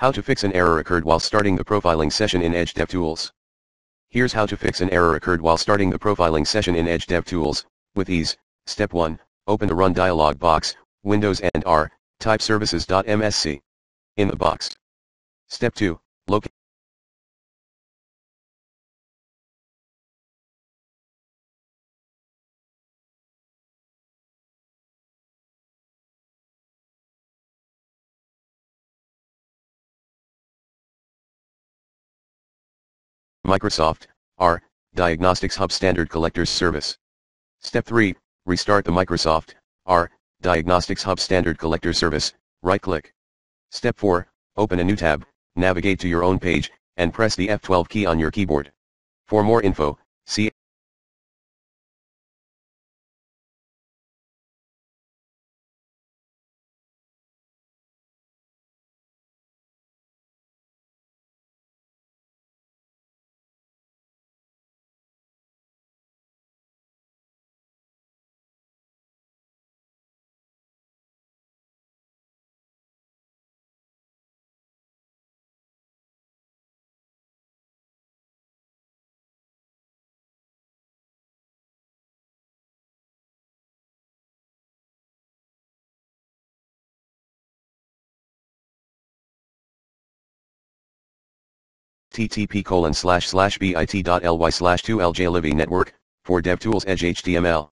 How to fix an error occurred while starting the profiling session in Edge DevTools. Here's how to fix an error occurred while starting the profiling session in Edge DevTools, with ease. Step 1, open the Run dialog box, Windows and R, type services.msc. In the box. Step 2, locate Microsoft R Diagnostics Hub Standard Collectors Service. Step 3, restart the Microsoft R Diagnostics Hub Standard Collector Service, right-click. Step 4, open a new tab, navigate to your own page, and press the F12 key on your keyboard. For more info, see http://bit.ly/2ljlivy network, for DevTools Edge HTML.